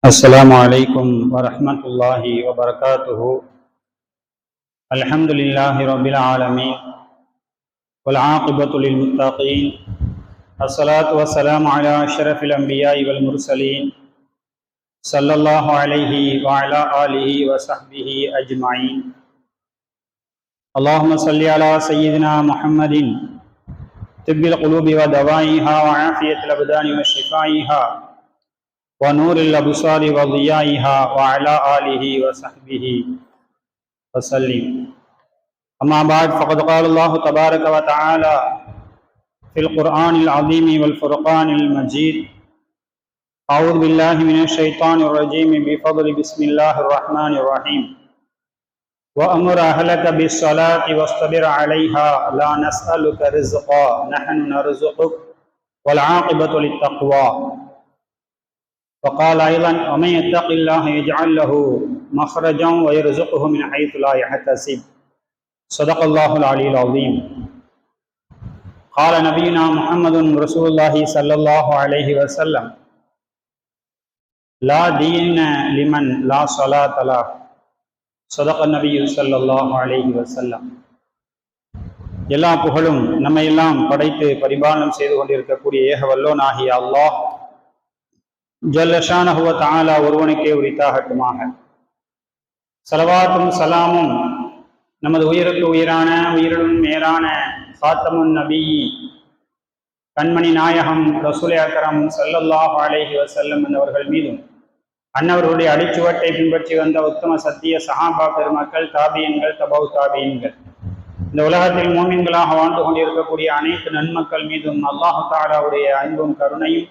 السلام عليكم ورحمة الله وبركاته. الحمد لله رب العالمين والعاقبة للمتقين. الصلاة والسلام على أشرف الأنبياء والمرسلين صلى الله عليه وعلى آله وصحبه أجمعين. اللهم صل على سيدنا محمد طب القلوب ودوائها وعافية الأبدان وشفائها ونور الأبصار وضيائها وعلى آله وصحبه وسلم. أما بعد، فقد قال الله تبارك وتعالى في القرآن العظيم والفرقان المجيد: أعوذ بالله من الشيطان الرجيم بفضل بسم الله الرحمن الرحيم. وأمر أهلك بالصلاة واصطبر عليها لا نسألك رزقا نحن نرزقك والعاقبة للتقوى. وقال أيضا: ومن يتق الله يجعل له مخرجا ويرزقه من حيث لا يحتسب. صدق الله العلي العظيم. قال نبينا محمد رسول الله صلى الله عليه وسلم: لا دين لمن لا صلاة له. صدق النبي صلى الله عليه وسلم. எல்லா புகழும் நம்மை எல்லாம் படைத்து பரிபாலனம் செய்து கொண்டிருக்கக்கூடிய ஏக வல்லோனாகிய அல்லாஹ் ஜல்ல ஷானஹு வ தஆலா ஒருவனுக்கே உரித்தாகட்டுமாக. ஸலவாத்தும் சலாமும் நமது உயிருக்கு உயிரான உயிரிலும் மேலான ஃபாத்தமுன் நபி கண்மணி நாயகம் ரசூலே அக்ரம் ஸல்லல்லாஹு அலைஹி வஸல்லம் அவர்கள் மீதும், அன்னவர்களுடைய அடிச்சுவட்டை பின்பற்றி வந்த உத்தம சத்திய சஹாபா பெருமக்கள், தாபியன்கள், தபவு தாபியன்கள், இந்த உலகத்தில் மோமின்களாக வாழ்ந்து கொண்டிருக்கக்கூடிய அனைத்து நன்மக்கள் மீதும் அல்லாஹு தஆலாவுடைய அன்பும் கருணையும்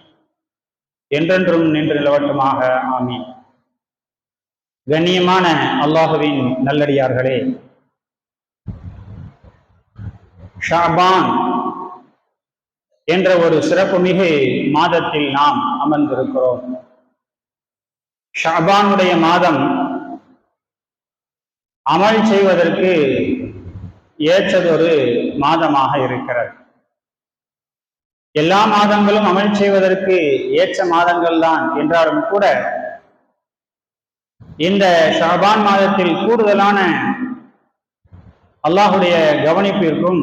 என்றென்றும் நின்று நிலவட்டுமாக. ஆமீன். கண்ணியமான அல்லாஹுவின் நல்லடியார்களே, ஷாபான் என்ற ஒரு சிறப்புமிகு மாதத்தில் நாம் அமர்ந்திருக்கிறோம். ஷாபானுடைய மாதம் அமல் செய்வதற்கு ஏற்றதொரு மாதமாக இருக்கிறது. எல்லா மாதங்களும் அமல் செய்வதற்கு ஏற்ற மாதங்கள் தான் என்றாலும் கூட இந்த ஷாபான் மாதத்தில் கூடுதலான அல்லாஹுடைய கவனிப்பிற்கும்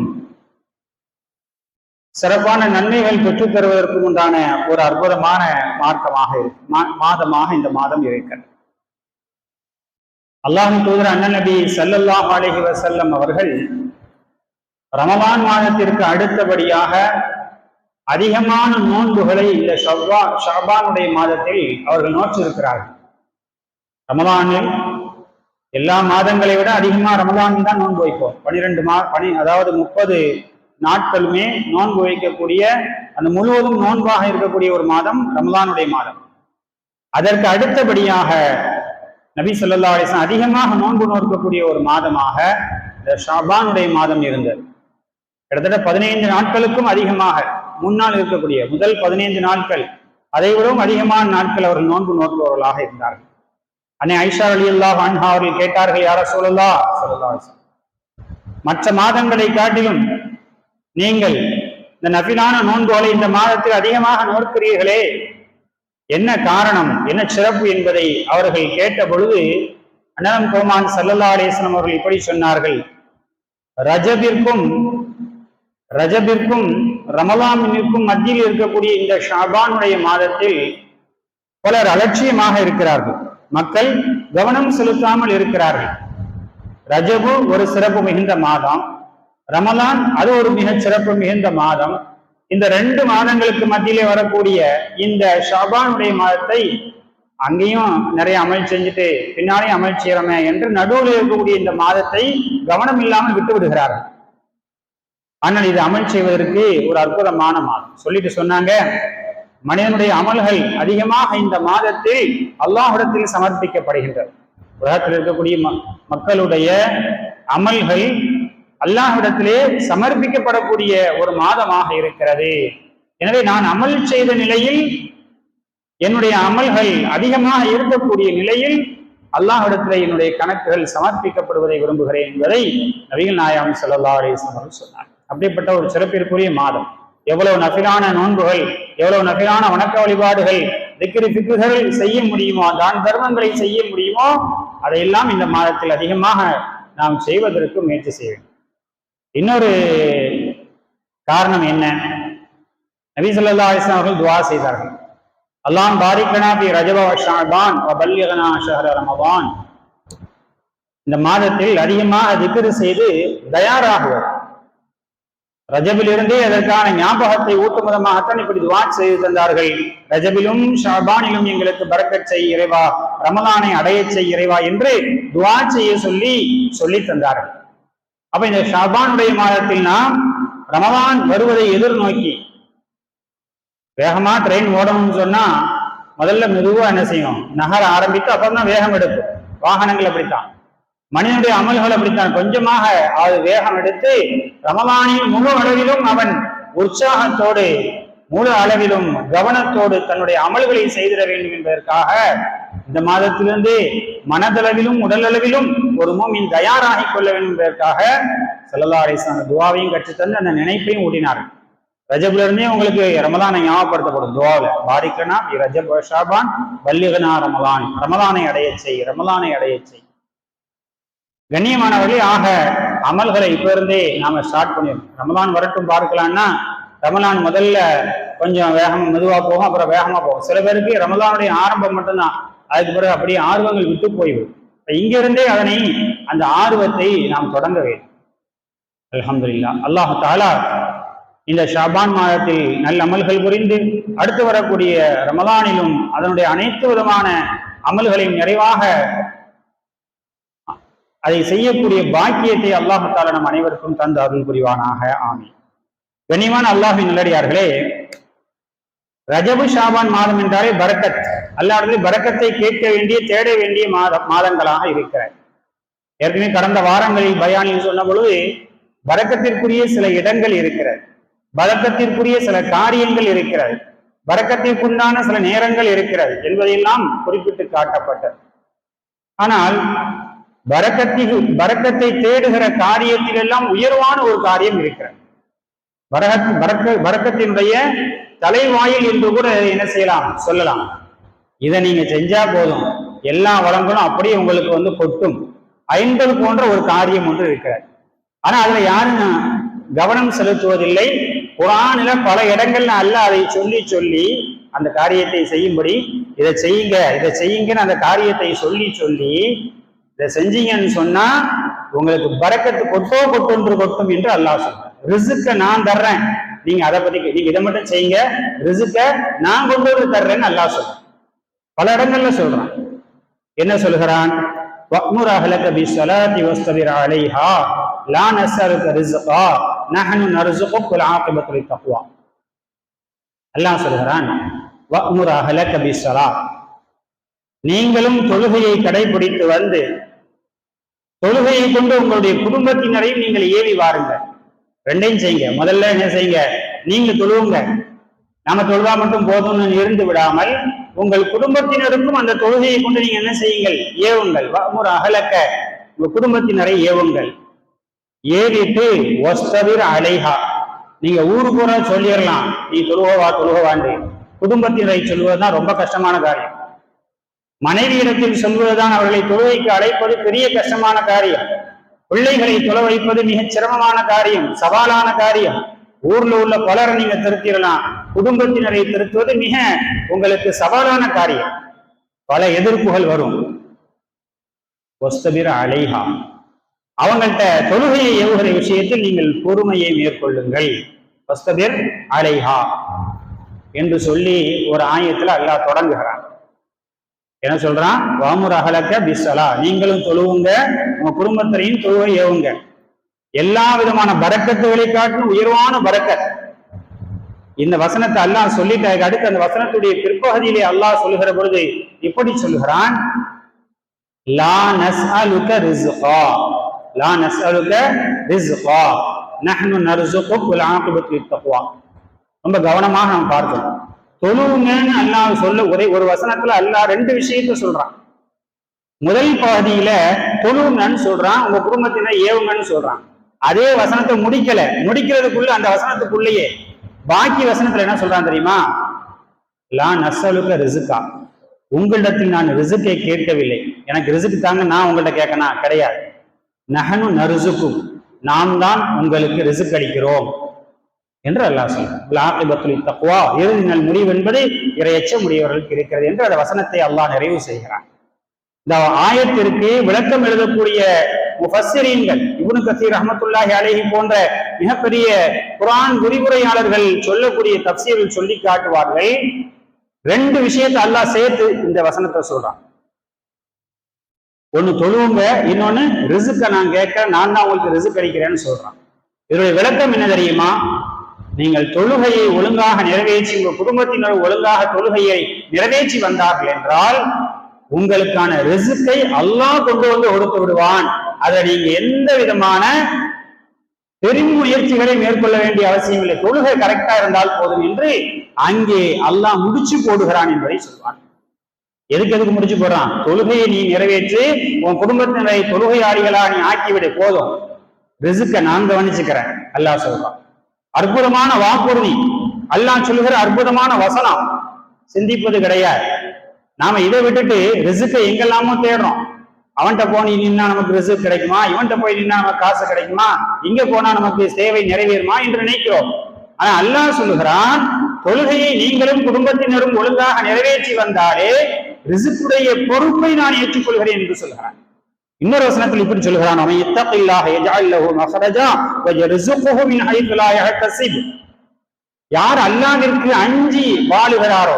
சிறப்பான நன்மைகள் பெற்றுத் தருவதற்கும் உண்டான ஒரு அற்புதமான மாதமாக இந்த மாதம் இருக்கிறது. அல்லாஹ்வின் தூதர் அண்ணன் நபி ஸல்லல்லாஹு அலைஹி வஸல்லம் அவர்கள் ரமலான் மாதத்திற்கு அடுத்தபடியாக அதிகமான நோன்புகளை இந்த ஷாபானுடைய மாதத்தில் அவர்கள் நோற்றிருக்கிறார்கள். ரமலானில் எல்லா மாதங்களை விட அதிகமா ரமலான் தான் நோன்பு வைப்போம். 30 நாட்களுமே நோன்பு வைக்கக்கூடிய, அந்த முழுவதும் நோன்பாக இருக்கக்கூடிய ஒரு மாதம் ரமலானுடைய மாதம். அதற்கு அடுத்தபடியாக நபி ஸல்லல்லாஹு அலைஹி வஸல்லம் அதிகமாக நோன்பு நோக்கக்கூடிய ஒரு மாதமாக இந்த ஷாபானுடைய மாதம் இருந்தது. கிட்டத்தட்ட 15 நாட்களுக்கும் அதிகமாக முன்னால் இருக்கக்கூடிய முதல் 15 நாட்கள், அதை விடவும் அதிகமான நாட்கள் அவர்கள் நோன்பு நோக்குபவர்களாக இருந்தார்கள். அன்னை ஆயிஷா ரலியல்லாஹு அன்ஹா அவர்கள் கேட்டார்கள்: யா ரசூலல்லாஹ் ஸல்லல்லாஹு அலைஹி வஸல்லம், மற்ற மாதங்களை காட்டிலும் நீங்கள் இந்த நஃபிலான நோன்புகளை இந்த மாதத்தில் அதிகமாக நோக்கிறீர்களே, என்ன காரணம், என்ன சிறப்பு என்பதை அவர்கள் கேட்ட பொழுது அன்னலம் கோமான் ஸல்லல்லாஹு அலைஹி வஸல்லம் அவர்கள் இப்படி சொன்னார்கள்: ரஜபிற்கும் ரமலானிற்கும் மத்தியில் இருக்கக்கூடிய இந்த ஷாபானுடைய மாதத்தில் பலர் அலட்சியமாக இருக்கிறார்கள், மக்கள் கவனம் செலுத்தாமல் இருக்கிறார்கள். ரஜபு ஒரு சிறப்பு மிகுந்த மாதம், ரமலான் அது ஒரு மிக சிறப்பு மிகுந்த மாதம். இந்த 2 மாதங்களுக்கு மத்தியிலே வரக்கூடிய இந்த ஷாபானுடைய மாதத்தை அங்கேயும் நிறைய அமல் செஞ்சுட்டு பின்னாலே அமல் செய்யறோமே என்று நடுவில் இருக்கக்கூடிய இந்த மாதத்தை கவனம் இல்லாமல் விட்டு விடுகிறார்கள். ஆனால் இது அமல் செய்வதற்கு ஒரு அற்புதமான மாதம். சொல்லிட்டு சொன்னாங்க, மனிதனுடைய அமல்கள் அதிகமாக இந்த மாதத்தில் அல்லாஹ்விடத்தில் சமர்ப்பிக்கப்படுகின்றது. உலகத்தில் இருக்கக்கூடிய மக்களுடைய அமல்கள் அல்லாஹ்விடத்திலே சமர்ப்பிக்கப்படக்கூடிய ஒரு மாதமாக இருக்கிறது. எனவே நான் அமல் செய்த நிலையில், என்னுடைய அமல்கள் அதிகமாக இருக்கக்கூடிய நிலையில் அல்லாஹ்விடத்திலே என்னுடைய கணக்குகள் சமர்ப்பிக்கப்படுவதை விரும்புகிறேன் என்பதை நபிகள் நாயகம் ஸல்லல்லாஹு அலைஹி வஸல்லம் சொன்னார். அப்படிப்பட்ட ஒரு சிறப்பிற்குரிய மாதம். எவ்வளவு நஃபிலான நோன்புகள், எவ்வளவு நஃபிலான வணக்க வழிபாடுகள் திக்ரு ஃபிக்ர்கள் செய்ய முடியுமோ, தான தர்மங்களை செய்ய முடியுமோ அதையெல்லாம் இந்த மாதத்தில் அதிகமாக நாம் செய்வதற்கு முயற்சி செய்ய வேண்டும். இன்னொரு காரணம் என்ன? நபி ஸல்லல்லாஹு அலைஹி வஸல்லம் அவர்கள் துஆ செய்தார்கள், அல்லாஹ் பாரிக் லனா ஃபி ரஜப வ ஷஅபான் வ பல்லிக்னா ஷஹ்ர ரமதான். இந்த மாதத்தில் அதிகமாக திக்ரு செய்து தயாராகுவர். ரஜபிலிருந்தே அதற்கான ஞாபகத்தை ஊட்டும் விதமாகத்தான் இப்படி துஆ செய்து தந்தார்கள். ரஜபிலும் ஷஅபானிலும் எங்களுக்கு பரக்கத் செய் இறைவா, ரமலானை அடைய செய் இறைவா என்று துஆ செய்ய சொல்லி தந்தார்கள். அப்ப இந்த ஷஅபானுடைய மாதத்தில் நாம் ரமலான் வருவதை எதிர்நோக்கி வேகமா ட்ரெயின் ஓடணும்னு சொன்னா முதல்ல மெதுவா என்ன செய்யும், நகர ஆரம்பித்து அப்புறம் தான் வேகம் எடுக்கும். வாகனங்கள் அப்படித்தான், மனிதனுடைய அமல்கள் அப்படித்தான், கொஞ்சமாக அது வேகம் எடுத்து ரமலானில் முழு அளவிலும் அவன் உற்சாகத்தோடு முழு அளவிலும் கவனத்தோடு தன்னுடைய அமல்களை செய்திட வேண்டும் என்பதற்காக இந்த மாதத்திலிருந்து மனதளவிலும் உடல் அளவிலும் ஒரு மூமின் தயாராகி கொள்ள வேண்டும் என்பதற்காக ஸல்லல்லாஹு அலைஹி வஸல்லம் துஆவையும் கற்றுத்தந்து அந்த நினைப்பையும் ஊட்டினார்கள். ரஜப்ல இருந்தே உங்களுக்கு ரமலானை ஞாபகப்படுத்தப்படும் துஆவில், பாரிக் லனா ஃபி ரஜப் வ ஷஅபான் பல்லிக்னா ரமலான், ரமலானை அடைய செய், ரமலானை அடைய செய். கண்ணியமானவர்களே, ஆக அமல்களை இப்ப இருந்தே நாம ஸ்டார்ட் பண்ணிடணும். ரமலான் வரட்டும் பார்க்கலாம்னா ரமலான் முதல்ல கொஞ்சம் மெதுவா போகும், அப்புறம் வேகமா போகும். சில பேருக்கு ரமலானுடைய ஆரம்பம் மட்டும்தான், அதுக்கு பிறகு அப்படியே ஆர்வங்கள் விட்டு போய்விடும். இங்க இருந்தே அந்த ஆர்வத்தை நாம் தொடங்க வேண்டும். அல்ஹம்துலில்லாஹ். அல்லாஹ் தஆலா இந்த ஷாபான் மாதத்தில் நல்ல அமல்கள் புரிந்து அடுத்து வரக்கூடிய ரமலானிலும் அதனுடைய அனைத்து விதமான அமல்களையும் நிறைவாக அதை செய்யக்கூடிய பாக்கியத்தை அல்லாஹ் தஆலா நம் அனைவருக்கும் தந்து அருள் புரிவானாக. ஆமீன். கண்ணியமான அல்லாஹ்வின் நல்லடியார்களே, ரஜபு ஷாபான் மாதம் என்றாலே பரக்கத், அல்லாஹ்விடத்தில் பரக்கத்தை கேட்க வேண்டிய தேட வேண்டிய மாதங்களாக இருக்கிறது. ஏற்கனவே கடந்த வாரங்களில் பயானில் சொன்ன பொழுது பரக்கத்திற்குரிய சில இடங்கள் இருக்கிறது, பரக்கத்திற்குரிய சில காரியங்கள் இருக்கிறது, பரக்கத்திற்குண்டான சில நேரங்கள் இருக்கிறது என்பதையெல்லாம் குறிப்பிட்டு காட்டப்பட்டது. ஆனால் பரக்கத்தை தேடுகிற காரியத்தில் எல்லாம் உயர்வான ஒரு காரியம் இருக்கிறது. பரக்கத்தினுடைய தலைவாயில் என்று கூட என்ன செய்யலாம், சொல்லலாம். இதை நீங்க செஞ்சா போதும், எல்லா வளங்களும் அப்படியே உங்களுக்கு கொட்டும் 50 போன்ற ஒரு காரியம் ஒன்று இருக்கிறது. ஆனா அதுல யாரும் கவனம் செலுத்துவதில்லை. குர்ஆனில பல இடங்கள்ல அல்லாஹ் அதை சொல்லி அந்த காரியத்தை செய்யும்படி, இதை செய்யுங்கன்னு அந்த காரியத்தை சொல்லி இதை செஞ்சீங்கன்னு சொன்னா உங்களுக்கு பரக்கத்து கொட்டும் என்று அல்லாஹ் சொல்றான். ரிஸ்க நான் தர்றேன், நீங்க அதை பத்தி நீங்க இதை மட்டும் செய்யுங்க, ரிஸ்க நான் கொண்டு வந்து தர்றேன்னு அல்லாஹ் சொல்றான். பல இடங்கள்ல சொல்றான். என்ன சொல்கிறான்? வஅ்முர் அஹ்லக பிஸ்ஸலாத்தி வஸ்தபிர் அலைஹா லா நஸ்அலுக ரிஸ்கா நஹ்னு நர்ஸுகுக வல் ஆகிபத்து லித்தக்வா. அல்லாஹ் சொல்கிறான், வஅ்முர் அஹ்லக பிஸ்ஸலாத், நீங்களும் தொழுகையை கடைபிடித்து வந்து தொழுகையை கொண்டு உங்களுடைய குடும்பத்தினரையும் நீங்கள் ஏவி வாருங்கள். ரெண்டையும் செய்யுங்க. முதல்ல என்ன செய்யுங்க, நீங்க தொழுவுங்க, நாம தொழுதா மட்டும் போதும்னு இருந்து விடாமல் உங்கள் குடும்பத்தினருக்கும் அந்த தொழுகையை கொண்டு நீங்க என்ன செய்யுங்கள், ஏவுங்கள். வஅ்முர் அஹ்லக, உங்க குடும்பத்தினரை ஏவுங்கள். ஏவிட்டு வஸ்தபிர் அலைஹா, நீங்க ஊரு பூரா சொல்லிடலாம் நீ தொழுகவான்னு. குடும்பத்தினரை சொல்வதுதான் ரொம்ப கஷ்டமான காரியம். மனைவியிடத்தில் சொல்வதுதான் அவர்களை தொழுகைக்கு அழைப்பது பெரிய கஷ்டமான காரியம். பிள்ளைகளை தொலை வைப்பது மிகச் சிரமமான காரியம், சவாலான காரியம். ஊர்ல உள்ள பலரை நீங்க திருத்திடலாம், குடும்பத்தினரை திருத்துவது மிக உங்களுக்கு சவாலான காரியம். பல எதிர்ப்புகள் வரும். வஸ்தபிர் அலைஹா, அவங்கள்ட்ட தொழுகையை ஏவுகிற விஷயத்தில் நீங்கள் பொறுமையை மேற்கொள்ளுங்கள். வஸ்தபிர் அலைஹா என்று சொல்லி ஒரு ஆயத்துல அல்லாஹ் தொடங்குகிறான். என்ன சொல்றான்? வஅ்முர் அஹ்லக பிஸ்ஸலா, நீங்களும் தொழுவுங்க, உங்க குடும்பத்திலையும் தொழுகை ஏவுங்க. எல்லா விதமான பரக்கத்துகளை காட்டும் உயர்வான பரக்கத் இந்த வசனத்தை அல்லாஹ் சொல்லிட்டு அடுத்து அந்த வசனத்துடைய பிற்பகுதியிலே அல்லாஹ் சொல்லுகிற பொழுது இப்படி சொல்லுகிறான், லா நஸ்அலுக ரிஸ்கா, லா நஸ்அலுக ரிஸ்கா நஹ்னு நர்ஸுகுக வல் ஆகிபத்து லித்தக்வா. ரொம்ப கவனமாக நாம் பார்க்கணும். தொழுவுங்கன்னு அல்லாஹ் சொல்ல ஒரு வசனத்துல அல்லாஹ் 2 விஷயத்த சொல்றான். முதல் பகுதியில தொழுவுங்கன்னு சொல்றான், உங்க குடும்பத்தினர் ஏவுங்கன்னு சொல்றான். அதே வசனத்தை முடிக்கிறதுக்குள்ள அந்த வசனத்துக்குள்ளேயே பாக்கி வசனத்துல என்ன சொல்றான் தெரியுமா? லா நஸ்அலுக ரிசுகா, உங்களிடத்தில் நான் ரிசுக்கை கேட்கவில்லை, எனக்கு ரிசுக்கு தாங்க நான் உங்கள்கிட்ட கேட்கணும் கிடையாது. நஹனு நர்சுக்கும், நாம் தான் உங்களுக்கு ரிசுக் அளிக்கிறோம் என்று அல்லாஹ் சொல்றான். தக்வா, இறுதி நல் முடிவு என்பது இறையச்சம் உடையவர்களுக்கு இருக்கிறது என்று அந்த வசனத்தை அல்லாஹ் நிறைவு செய்கிறான். இந்த ஆயத்திற்கு விளக்கம் எழுதக்கூடிய முஃபஸ்ஸிரீன்கள் இப்னு கஸீர் ரஹ்மத்துல்லாஹி அலைஹி போன்ற மிகப்பெரிய குர்ஆன் விரிவுரையாளர்கள் சொல்லக்கூடிய தஃசீரில் சொல்லி காட்டுவார்கள். ரெண்டு விஷயத்தை அல்லாஹ் சேர்த்து இந்த வசனத்தை சொல்றான். ஒண்ணு தொழுவுங்க, இன்னொன்னு ரிசுக்க நான் கேட்க, நான் தான் உங்களுக்கு ரிசுக் அளிக்கிறேன்னு சொல்றான். இதனுடைய விளக்கம் என்ன தெரியுமா? நீங்கள் தொழுகையை ஒழுங்காக நிறைவேற்றி, உங்கள் குடும்பத்தினர் ஒழுங்காக தொழுகையை நிறைவேற்றி வந்தார்கள் என்றால் உங்களுக்கான ரிசுக்கை அல்லாஹ் கொண்டு வந்து கொடுத்து விடுவான். அதை நீங்க எந்த விதமான பெரும் முயற்சிகளை மேற்கொள்ள வேண்டிய அவசியம் இல்லை, தொழுகை கரெக்டா இருந்தால் போதும் என்று அங்கே அல்லாஹ் முடிச்சு போடுகிறான் என்பதை சொல்வான். எதுக்கு முடிச்சு போடுறான்? தொழுகையை நீ நிறைவேற்றி உன் குடும்பத்தினரை தொழுகையாளிகளா நீ ஆக்கிவிடு, போதும், ரிசுக்கை நான் கவனிச்சுக்கிறேன் அல்லாஹ் சொல்றான். அற்புதமான வாக்குறுதி, அல்லாஹ் சொல்லுகிற அற்புதமான வசனம். சிந்திப்பது கிடையாது. நாம இதை விட்டுட்டு ரிசுக்கை எங்கெல்லாமோ தேடுறோம். அவன்கிட்ட போய் நின்னா நமக்கு ரிசுக் கிடைக்குமா, இவன்கிட்ட போய் நின்னா நமக்கு காசு கிடைக்குமா, இங்க போனா நமக்கு சேவை நிறைவேறுமா என்று நினைக்கிறோம். ஆனா அல்லாஹ் சொல்லுகிறான், தொழுகையை நீங்களும் குடும்பத்தினரும் ஒழுங்காக நிறைவேற்றி வந்தாலே ரிசுக்குடைய பொறுப்பை நான் ஏற்றுக்கொள்கிறேன் என்று சொல்கிறான். இன்னொரு வசனத்தில் இப்படி சொல்கிறான், அவன் இத்தகில்லாஹ யஜஅல் லஹு மக்ரஜா வ யர்ஸுகுஹு மின் ஹைத்து லா யஹ்தஸிப். யார் அல்லாஹ்விற்கு அஞ்சி வாழுகிறாரோ,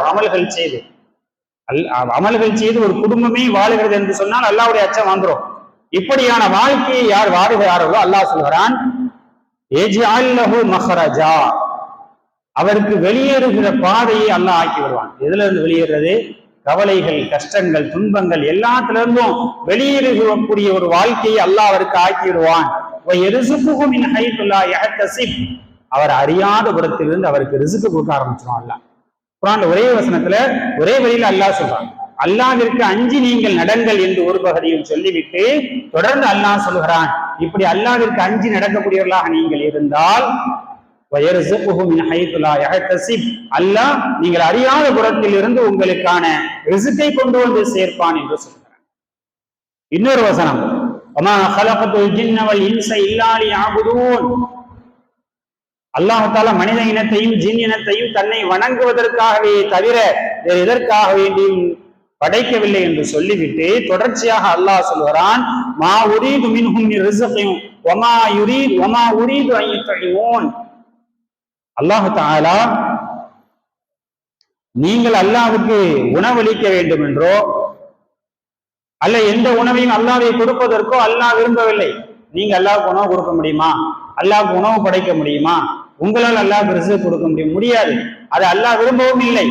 அமல்கள் செய்து ஒரு குடும்பமே வாழுகிறது என்று சொன்னால் அல்லாஹ்வுடைய அச்சம் வந்துரும். இப்படியான வாழ்க்கையை யார் வாழுகிறார்களோ அல்லாஹ் சொல்கிறான், யஜஅல் லஹு மக்ரஜா, அவருக்கு வெளியேறுகிற பாதையை அல்லாஹ் ஆக்கி விடுவான். எதுல இருந்து வெளியேறது? கவலைகள், கஷ்டங்கள், துன்பங்கள் எல்லாத்திலிருந்தும் வெளியேறக்கூடிய ஒரு வாழ்க்கையை அல்லாஹ் அவருக்கு ஆக்கிடுவான். அவர் அறியாத புறத்திலிருந்து அவருக்கு ரிசுக்கு கொடுக்க ஆரம்பிச்சிடும் அல்லாஹ். குர்ஆன்ல ஒரே வசனத்துல ஒரே வழியில அல்லாஹ் சொல்றான், அல்லாஹ்விற்கு அஞ்சி நீங்கள் நடங்கள் என்று ஒரு பகுதியில் சொல்லிவிட்டு தொடர்ந்து அல்லாஹ் சொல்கிறான், இப்படி அல்லாஹ்விற்கு அஞ்சி நடக்கக்கூடியவர்களாக நீங்கள் இருந்தால் அல்லாஹ் நீங்கள் அறியாத புறத்தில் இருந்து உங்களுக்கான ரிசுக்கை கொண்டு வந்து சேர்ப்பான் என்று சொல்கிறார். இன்னொரு வசனம், அல்லாஹ் தஆலா மனித இனத்தையும் ஜின் இனத்தையும் தன்னை வணங்குவதற்காகவே தவிர வேறு எதற்காக வேண்டியும் படைக்கவில்லை என்று சொல்லிவிட்டு தொடர்ச்சியாக அல்லாஹ் சொல்கிறான், மா உரீது மின்ஹும் மின் ரிஸ்கின் வமா யுரீது வமா உரீது அன் யுத்இமூன். அல்லாஹ் தஆலா நீங்கள் அல்லாஹ்வுக்கு உணவளிக்க வேண்டும் என்றோ அல்ல எந்த உணவையும் அல்லாஹ்வை கொடுப்பதற்கோ அல்லாஹ் விரும்பவில்லை. நீங்க அல்லாஹ்வுக்கு உணவு கொடுக்க முடியுமா? அல்லாஹ்வுக்கு உணவு படைக்க முடியுமா? உங்களால் அல்லாஹ்வுக்கு ரிஸ்க் கொடுக்க முடியாது. அது அல்லாஹ் விரும்பவும் இல்லை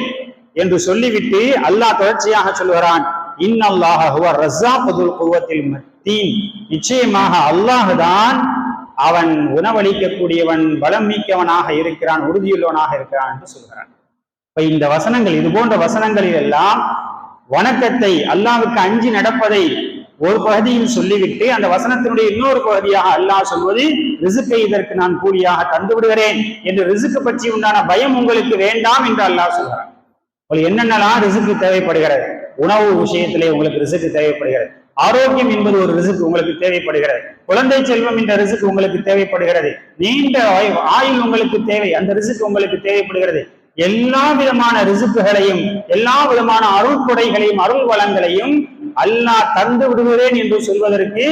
என்று சொல்லிவிட்டு அல்லாஹ் தொடர்ச்சியாக சொல்கிறான், இன்னல்லாஹ ஹுவ ரஸ்ஸாக்கு துல் குவத்தில் மத்தீன். நிச்சயமாக அல்லாஹ் தான் அவன் உணவளிக்கக்கூடியவன், பலம் மிக்கவனாக இருக்கிறான், உறுதியுள்ளவனாக இருக்கிறான் என்று சொல்கிறான். இப்ப இந்த வசனங்கள், இது போன்ற வசனங்களில் எல்லாம் வணக்கத்தை, அல்லாஹ்வுக்கு அஞ்சி நடப்பதை ஒரு பகுதியில் சொல்லிவிட்டு அந்த வசனத்தினுடைய இன்னொரு பகுதியாக அல்லாஹ் சொல்வது, ரிசுக்கை இதற்கு நான் கூலியாக தந்து விடுகிறேன் என்று ரிசுக்கு பற்றி உண்டான பயம் உங்களுக்கு வேண்டாம் என்று அல்லாஹ் சொல்கிறான். உங்களுக்கு என்னென்னலாம் ரிசுக்கு தேவைப்படுகிறது? உணவு விஷயத்திலே உங்களுக்கு ரிசுக்கு தேவைப்படுகிறது, ஆரோக்கியம் என்பது ஒரு ரிசுக்கு உங்களுக்கு தேவைப்படுகிறது, குழந்தை செல்வம் என்ற ரிசுக்கு உங்களுக்கு தேவைப்படுகிறது, நீண்ட ஆயுள் உங்களுக்கு தேவை, அந்த ரிசுக்கு உங்களுக்கு தேவைப்படுகிறது. எல்லா விதமான ரிசுக்குகளையும் எல்லா விதமான அருள் கொடைகளையும் அருள் வளங்களையும் அல்லாஹ் தந்து விடுகிறேன் என்று சொல்வதற்கு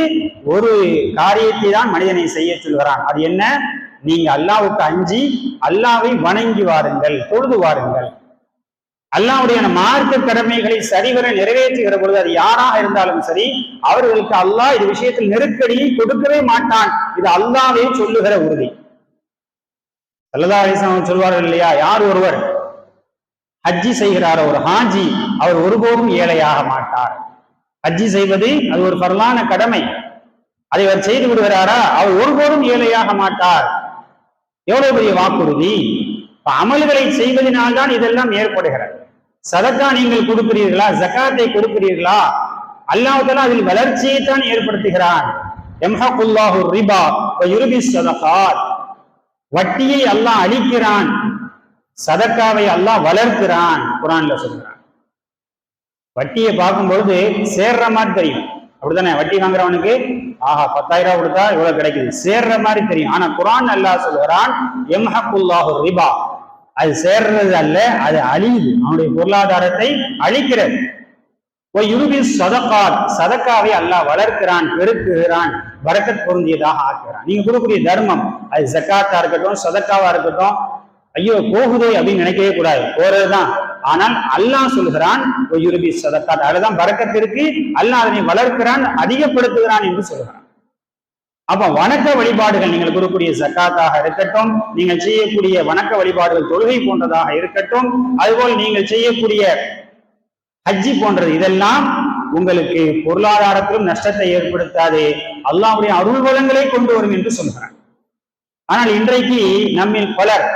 ஒரு காரியத்தை தான் மனிதனை செய்ய சொல்கிறான். அது என்ன? நீங்க அல்லாஹ்வுக்கு அஞ்சி அல்லாஹ்வை வணங்கி வாருங்கள், தொழுது வாருங்கள். அல்லாஹ்வுடைய மார்க்க கடமைகளை சரிவர நிறைவேற்றுகிற பொழுது அது யாராக இருந்தாலும் சரி, அவர்களுக்கு அல்லாஹ் இது விஷயத்தில் நெருக்கடியை கொடுக்கவே மாட்டான். இது அல்லாஹ்வே சொல்லுகிற உறுதி. ஸல்லல்லாஹு அலைஹி வஸல்லம் சொல்வார்கள் இல்லையா, யார் ஒருவர் ஹஜ்ஜி செய்கிறாரோ, ஒரு ஹாஜி, அவர் ஒருபோதும் ஏழையாக மாட்டார். ஹஜ்ஜி செய்வது அது ஒரு ஃபர்லான கடமை, அதை அவர் செய்து விடுகிறாரா, அவர் ஒருபோதும் ஏழையாக மாட்டார். எவ்வளவு பெரிய வாக்குறுதி! அமல்களை செய்வதனால்தான் இதெல்லாம் ஏற்படுகிறது. சதக்கா நீங்கள் கொடுக்கிறீர்களா, ஜகாத்தை கொடுக்கிறீர்களா, அல்லாஹ் தஆலா அதில் வளர்ச்சியை தான் ஏற்படுத்துகிறான். யம்ஹகுல்லாஹு ரிபா வ யுர்பி ஸதகாத். வட்டியை அல்லாஹ் அழிக்கிறான், சதக்காவை அல்லாஹ் வளர்க்கிறான் குர்ஆன்ல சொல்றான். வட்டியை பார்க்கும் பொழுது சேர்ற மாதிரி தெரியும், அப்படித்தானே? வட்டி வாங்குறவனுக்கு ஆஹா 10,000 ரூபாய் கொடுத்தா இவ்வளவு கிடைக்குது, சேர்ற மாதிரி தெரியும். ஆனா குர்ஆன் அல்லாஹ் சொல்கிறான் யம்ஹகுல்லாஹு ரிபா, அது சேர்றது அல்ல, அது அழியுது, அவனுடைய பொருளாதாரத்தை அழிக்கிறது. சதகாத், சதக்காவை அல்லாஹ் வளர்க்கிறான், பெருக்குகிறான், பரக்கத் பொருந்தியதாக ஆக்குகிறான். நீங்க கொடுக்கக்கூடிய தர்மம் அது ஜக்காத்தா இருக்கட்டும், சதக்காவா இருக்கட்டும், ஐயோ போகுதே அப்படின்னு நினைக்கவே கூடாது, போறதுதான். ஆனால் அல்லாஹ் சொல்கிறான் சதக்காத், அதுதான் பரக்கத் இருக்கு, அல்லாஹ் அதனை வளர்க்கிறான், அதிகப்படுத்துகிறான் என்று சொல்கிறான். அப்ப வணக்க வழிபாடுகள், நீங்கள் கொடுக்கக்கூடிய ஜக்காத்தாக இருக்கட்டும், நீங்கள் செய்யக்கூடிய வணக்க வழிபாடுகள் தொழுகை போன்றதாக இருக்கட்டும், அதுபோல் நீங்கள் செய்யக்கூடிய ஹஜ்ஜி போன்றது, இதெல்லாம் உங்களுக்கு பொருளாதாரத்திலும் நஷ்டத்தை ஏற்படுத்தாது, அல்லாஹ்வுடைய அருள் வளங்களை கொண்டு வரும் என்று சொல்கிறான். ஆனால் இன்றைக்கு நம்மில் பலர்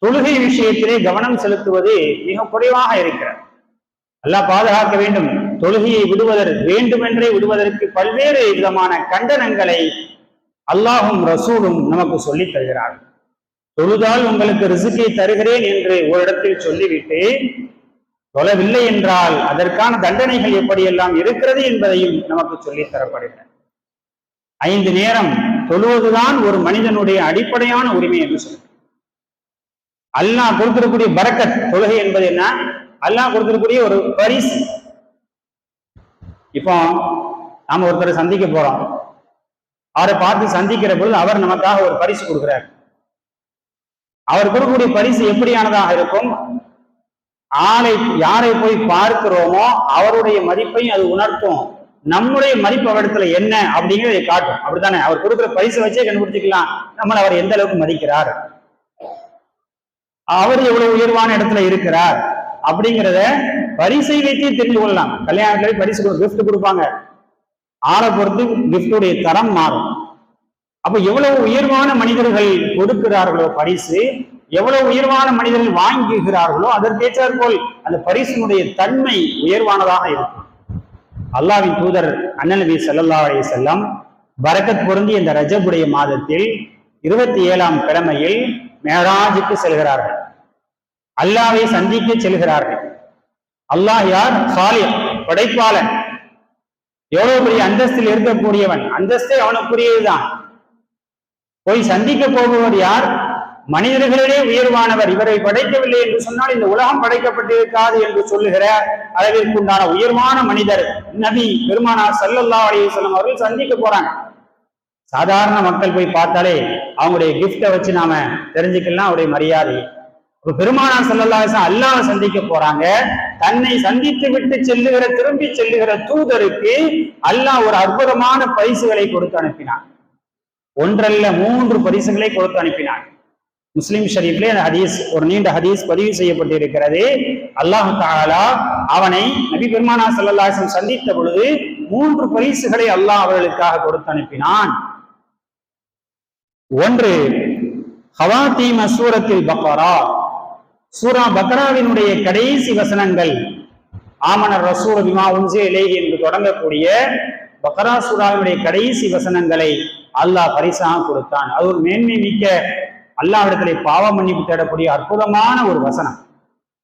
தொழுகை விஷயத்திலே கவனம் செலுத்துவது மிக குறைவாக இருக்கிறார். அல்லாஹ் பாதுகாக்க வேண்டும். தொழுகையை வேண்டுமென்றே விடுவதற்கு பல்வேறு விதமான கண்டனங்களை அல்லாஹும் ரசூலும் நமக்கு சொல்லித் தருகிறார்கள். தொழுதால் உங்களுக்கு ரிசுக்கை தருகிறேன் என்று ஒரு இடத்தில் சொல்லிவிட்டு தொழவில்லை என்றால் அதற்கான தண்டனைகள் எப்படியெல்லாம் இருக்கிறது என்பதையும் நமக்கு சொல்லித் தரப்படுகிறது. 5 நேரம் தொழுவதுதான் ஒரு மனிதனுடைய அடிப்படையான உரிமை என்று சொல்லுங்க. அல்லாஹ் கொடுத்திருக்கக்கூடிய பரக்கத், தொழுகை என்பது என்ன? அல்லாஹ் கொடுத்திருக்கக்கூடிய ஒரு பரிசு. இப்போ நாம ஒருத்தரை சந்திக்க போறோம், அவரை பார்த்து சந்திக்கிற பொழுது அவர் நமக்காக ஒரு பரிசு கொடுக்கிறார். அவர் கொடுக்கக்கூடிய பரிசு எப்படியானதாக இருக்கும்? யாரை போய் பார்க்கிறோமோ அவருடைய மதிப்பையும் அது உணர்த்தும், நம்முடைய மதிப்பு அவரிடத்துல என்ன அப்படிங்கிறத காட்டும். அப்படித்தானே? அவர் கொடுக்குற பரிசு வச்சே கண்டுபிடிச்சிக்கலாம் நம்மளை அவர் எந்த அளவுக்கு மதிக்கிறார், அவர் எவ்வளவு உயர்வான இடத்துல இருக்கிறார் அப்படிங்கிறத பரிசை வைத்தே தெரிந்து கொள்ளலாம். கல்யாணத்துல பரிசு கிஃப்ட் கொடுப்பாங்க, ஆளை பொறுத்து கிஃப்டுடைய தரம் மாறும். அப்ப எவ்வளவு உயர்வான மனிதர்கள் கொடுக்கிறார்களோ பரிசு, எவ்வளவு உயர்வான மனிதர்கள் வாங்குகிறார்களோ அதற்கேற்றாற் போல் அந்த பரிசினுடைய தன்மை உயர்வானதாக இருக்கும். அல்லாஹ்வின் தூதர் அண்ணல் நபி ஸல்லல்லாஹு அலைஹி வஸல்லம் பரக்கத் பொருந்திய இந்த ரஜபுடைய மாதத்தில் 27ஆம் கிழமையில் மேராஜுக்கு செல்கிறார்கள், அல்லாஹ்வை சந்திக்க செல்கிறார்கள். அல்லாஹ் யார்? காலிக், படைப்பாளன், எவ்வளவு பெரிய அந்தஸ்தில் இருக்கக்கூடியவன், அந்தஸ்தே அவனுக்குரியதுதான். போய் சந்திக்க போபவர் யார்? மனிதர்களிலே உயர்வானவர். இவரை படைக்கவில்லை என்று சொன்னால் இந்த உலகம் படைக்கப்பட்டிருக்காது என்று சொல்லுகிற அளவிற்குண்டான உயர்வான மனிதர் நபி பெருமானார் ஸல்லல்லாஹு அலைஹி வஸல்லம் அவர்கள் சந்திக்க போறாங்க. சாதாரண மக்கள் போய் பார்த்தாலே அவங்களுடைய கிஃப்டை வச்சு நாம தெரிஞ்சுக்கலாம் அவருடைய மரியாதை. பெருமானார் ஸல்லல்லாஹு அலைஹி வஸல்லம் அல்லாஹ்வை சந்திக்க போறாங்க. தன்னை சந்தித்து விட்டு திரும்பி செல்லுகிற தூதருக்கு அல்லாஹ் ஒரு அற்புதமான பரிசுகளை கொடுத்து அனுப்பினான். ஒன்றல்ல 3 பரிசுகளை கொடுத்து அனுப்பினான். முஸ்லிம் ஷரீஃப்லே அந்த ஹதீஸ், ஒரு நீண்ட ஹதீஸ் பதிவு செய்யப்பட்டிருக்கிறது. அல்லாஹ் தஆலா அவனை நபி பெருமானார் ஸல்லல்லாஹு அலைஹி வஸல்லம் சந்தித்த பொழுது 3 பரிசுகளை அல்லாஹ் அவர்களுக்காக கொடுத்து அனுப்பினான். ஒன்று ஹவாத்தீம சூரத்தில் பக்ரா, சூரா பக்ராவினுடைய கடைசி வசனங்கள், ஆமனர் ரசூல் பிமா உன்ஸில இலைஹி என்று தொடங்கக்கூடிய பக்ரா சூராவினுடைய கடைசி வசனங்களை அல்லாஹ் பரிசாக கொடுத்தான். அது ஒரு மேன்மை மிக்க, அல்லாஹ்விடத்திலே பாவ மன்னிப்பு தேடக்கூடிய அற்புதமான ஒரு வசனம்.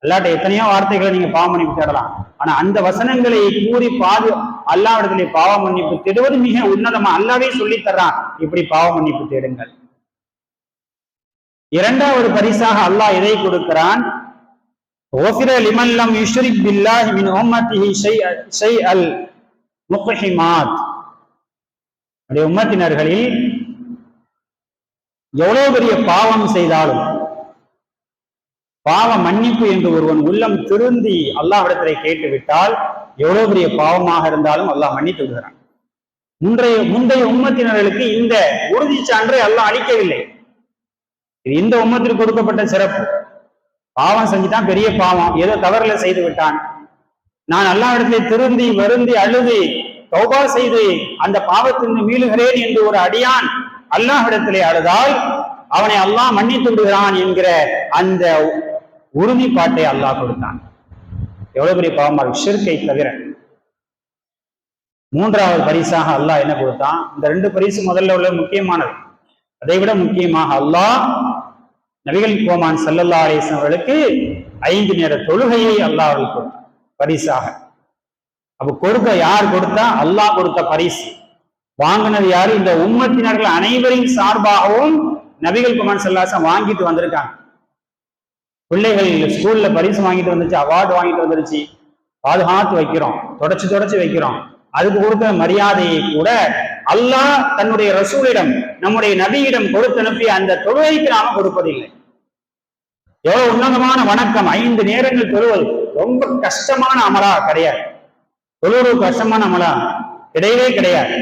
அல்லாஹ்ட்ட எத்தனையோ வார்த்தைகளை நீங்க பாவ மன்னிப்பு தேடலாம், ஆனா அந்த வசனங்களை கூறி அல்லாஹ்விடத்திலே பாவ மன்னிப்பு தேடுவது மிக உன்னதமா. அல்லாஹ்வே சொல்லி தர்றான், இப்படி பாவ மன்னிப்பு தேடுங்கள். 2வது பரிசாக அல்லாஹ் எதை கொடுக்கிறான்? ஓஃபிர லிமன் லம் யுஷ்ரிக் பில்லாஹி மின் உம்மத்திஹி ஷைஅல் முக்ஹிமாத். நம்முடைய உம்மத்தினர்களில் எவ்வளவு பெரிய பாவம் செய்தாலும் பாவ மன்னிப்பு என்று ஒருவன் உள்ளம் திருந்தி அல்லாஹ்விடத்திலே கேட்டுவிட்டால் எவ்வளவு பெரிய பாவமாக இருந்தாலும் அல்லாஹ் மன்னித்து விடுகிறான். முந்தைய உம்மத்தினர்களுக்கு இந்த உறுதி சான்றை அல்லாஹ் அளிக்கவில்லை. இது இந்த உம்மத்திற்கு கொடுக்கப்பட்ட சிறப்பு. பாவம் செஞ்சுட்டான், பெரிய பாவம், ஏதோ தவறுல செய்து விட்டான், நான் அல்லாஹ்விடத்திலே திருந்தி வருந்தி அழுது தௌபா செய்து அந்த பாவத்திலிருந்து மீளுகிறேன் என்று ஒரு அடியான் அல்லாஹ்விடத்திலே அழுதால் அவனை அல்லாஹ் மன்னித்து விடுகிறான் என்கிற அந்த உறுதிப்பாட்டை அல்லாஹ் கொடுத்தான். எவ்வளவு பெரிய பாவமாக, ஷிர்கை தவிர. 3வது பரிசாக அல்லாஹ் என்ன கொடுத்தான்? இந்த 2 பரிசு முதல்ல உள்ள முக்கியமானது. அதை விட முக்கியமாக அல்லாஹ் நபிகள் கோமான் ஸல்லல்லாஹு அலைஹி வஸல்லம் அவர்களுக்கு 5 நேர தொழுகையை அல்லாஹ் கொடுத்தார் பரிசாக. அப்ப கொடுக்க யார் கொடுத்தா? அல்லாஹ் கொடுத்த பரிசு. வாங்கினது யாரு? இந்த உம்மத்தினர்கள் அனைவரின் சார்பாகவும் நபிகள் கோமான் ஸல்லல்லாஹு அலைஹி வஸல்லம் வாங்கிட்டு வந்திருக்காங்க. பிள்ளைகள் ஸ்கூல்ல பரிசு வாங்கிட்டு வந்துச்சு, அவார்டு வாங்கிட்டு வந்துருச்சு, பாதுகாத்து வைக்கிறோம், தொடச்சு வைக்கிறோம். அதுக்கு கொடுத்த மரியாதையை கூட அல்லாஹ் தன்னுடைய ரசூலிடம், நம்முடைய நபியிடம் கொடுத்து அனுப்பி அந்த தொழுகைக்கு நாம கொடுப்பதில்லை. எவ்வளவு உன்னதமான வணக்கம்! 5 நேரங்கள் தொழுவது ரொம்ப கஷ்டமான அமலா கிடையாது. தொழுவது கஷ்டமான அமலா கிடையவே கிடையாது.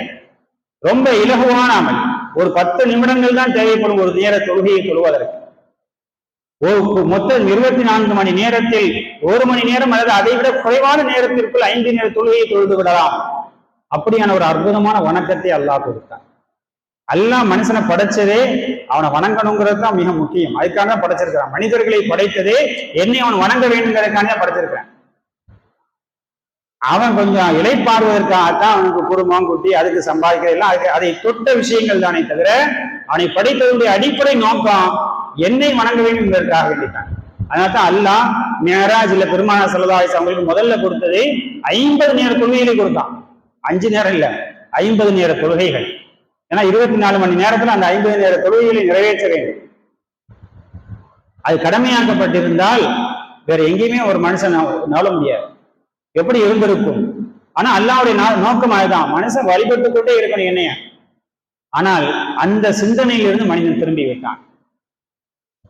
ரொம்ப இலகுவான அமல். ஒரு 10 நிமிடங்கள் தான் தேவைப்படும் ஒரு நேர தொழுகையை தொழுவதற்கு. மொத்தம் 24 மணி நேரத்தில் 1 மணி நேரம் அல்லது அதை விட குறைவான நேரத்திற்குள் 5 நேர தொழுகையை தொழுது விடலாம். அப்படியான ஒரு அற்புதமான வணக்கத்தை அல்லாஹ் கொடுத்தான். அல்லாஹ் மனுஷனை படைச்சதே அவனை வணங்கணுங்கிறது தான் மிக முக்கியம். அதுக்காக தான் படைச்சிருக்கிறான். மனிதர்களை படைத்ததே என்னை அவன் வணங்க வேண்டுங்கிறதுக்காக தான் படைச்சிருக்கிறான். அவன் கொஞ்சம் இளைப்பாறுவதற்காகத்தான் அவனுக்கு குடும்பம் குட்டி அதுக்கு சம்பாதிக்கிறது எல்லாம் அதை தொட்ட விஷயங்கள் தானே தவிர அவனை படைத்ததுடைய அடிப்படை நோக்கம் என்னை வணங்க வேண்டும் என்பதற்காக வேண்டித்தான். அதனால்தான் அல்லாஹ் மிஅராஜ்ல பெருமானார் ஸல்லல்லாஹு அலைஹி வஸல்லம் அவங்களுக்கு முதல்ல கொடுத்தது 50 நேர தொழுகைகளை கொடுத்தான். 5 நேரம் இல்ல, 50 நேர தொழுகைகள். ஏன்னா 24 மணி நேரத்துல அந்த 50 நேர தொழுகைகளை நிறைவேற்ற வேண்டும். அது கடமையாக்கப்பட்டிருந்தால் வேற எங்கேயுமே ஒரு மனுஷன் நவள முடியாது. எப்படி இருந்திருக்கும்? ஆனா அல்லாஹ்வுடைய நோக்கம் அதுதான், மனுஷன் வழிபட்டு கொண்டே இருக்கணும் என்னைய. ஆனால் அந்த சிந்தனையிலிருந்து மனிதன் திரும்பி விட்டான்.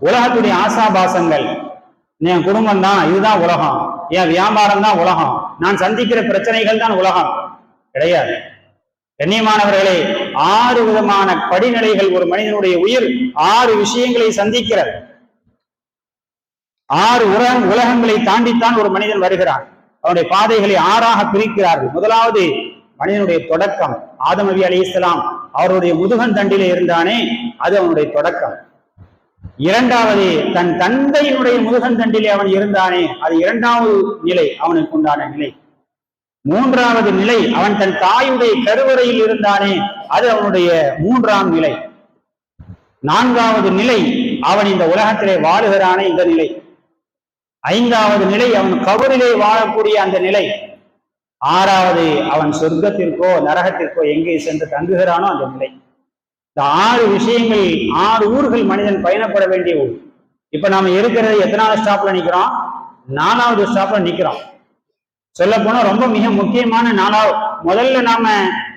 உலகத்துடைய ஆசாபாசங்கள், என் குடும்பம் தான் இதுதான் உலகம், என் வியாபாரம் தான் உலகம், நான் சந்திக்கிற பிரச்சனைகள் தான் உலகம் கிடையாது. கண்ணியமானவர்களே, 6 விதமான படிநிலைகள் ஒரு மனிதனுடைய உயிர் 6 விஷயங்களை சந்திக்கிறது. 6 உலகங்களை தாண்டித்தான் ஒரு மனிதன் வருகிறான். அவனுடைய பாதைகளை 6ஆக பிரிக்கிறார்கள். முதலாவது மனிதனுடைய தொடக்கம். ஆதம் நபி அலைஹிஸ்ஸலாம் அவருடைய முதுகன் தண்டிலே இருந்தானே, அது அவனுடைய தொடக்கம். 2வது தன் தந்தையினுடைய முதுகன் தண்டிலே அவன் இருந்தானே, அது 2வது நிலை, அவனுக்கு உண்டான நிலை. 3வது நிலை அவன் தன் தாயுடைய கருவறையில் இருந்தானே, அது அவனுடைய 3ஆம் நிலை. 4வது நிலை அவன் இந்த உலகத்திலே வாழுகிறானே, இந்த நிலை. 5வது நிலை அவன் கபரிலே வாழக்கூடிய அந்த நிலை. 6வது அவன் சொர்க்கத்திற்கோ நரகத்திற்கோ எங்கே சென்று தங்குகிறானோ அந்த நிலை. இந்த 6 விஷயங்கள், 6 ஊர்கள் மனிதன் பயணப்பட வேண்டிய ஊர். இப்ப நாம இருக்கிறது எத்தனாவது ஸ்டாப்ல நிக்கிறோம்? 4வது ஸ்டாப்ல நிக்கிறோம். சொல்ல போனா ரொம்ப மிக முக்கியமான 4வது. முதல்ல நாம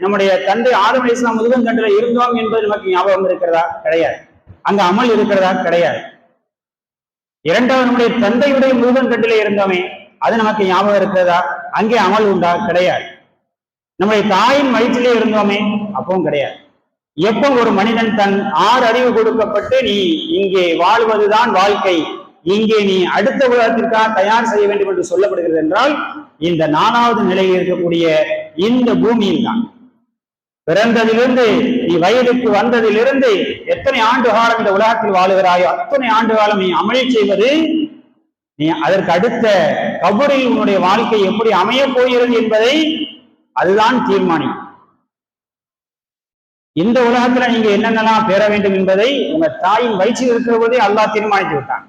நம்முடைய தந்தை ஆதம் அலைஹிஸ்ஸலாம் முதுகன் தண்டில இருந்தோம் என்பது நமக்கு ஞாபகம் இருக்கிறதா? கிடையாது. அங்க அமல் இருக்கிறதா? கிடையாது. 2வது நம்முடைய தந்தையுடைய முதுகன் தண்டிலே இருந்தோமே, அது நமக்கு ஞாபகம் இருக்கிறதா? அங்கே அமல் உண்டா? கிடையாது. நம்முடைய தாயின் வயிற்றிலே இருந்தோமே, அப்பவும் கிடையாது. எப்போ ஒரு மனிதன் தன் 6 அறிவு கொடுக்கப்பட்டு நீ இங்கே வாழ்வதுதான் வாழ்க்கை, இங்கே நீ அடுத்த உலகத்திற்காக தயார் செய்ய வேண்டும் என்று சொல்லப்படுகிறது என்றால், இந்த 4வது நிலையில் இருக்கக்கூடிய இந்த பூமியில் தான். பிறந்ததிலிருந்து நீ வயதுக்கு வந்ததிலிருந்து எத்தனை ஆண்டு காலம் இந்த உலகத்தில் வாழுகிறாயோ அத்தனை ஆண்டு காலம் நீ அமல் செய்வது, நீ அதற்கு அடுத்த கபரில் உன்னுடைய வாழ்க்கை எப்படி அமைய போகிறது என்பதை அதுதான் தீர்மானிக்கும். இந்த உலகத்துல நீங்க என்னென்னலாம் பெற வேண்டும் என்பதை உங்க தாயின் வயிற்றில் இருக்கிற போதே அல்லாஹ் தீர்மானித்து விட்டான்.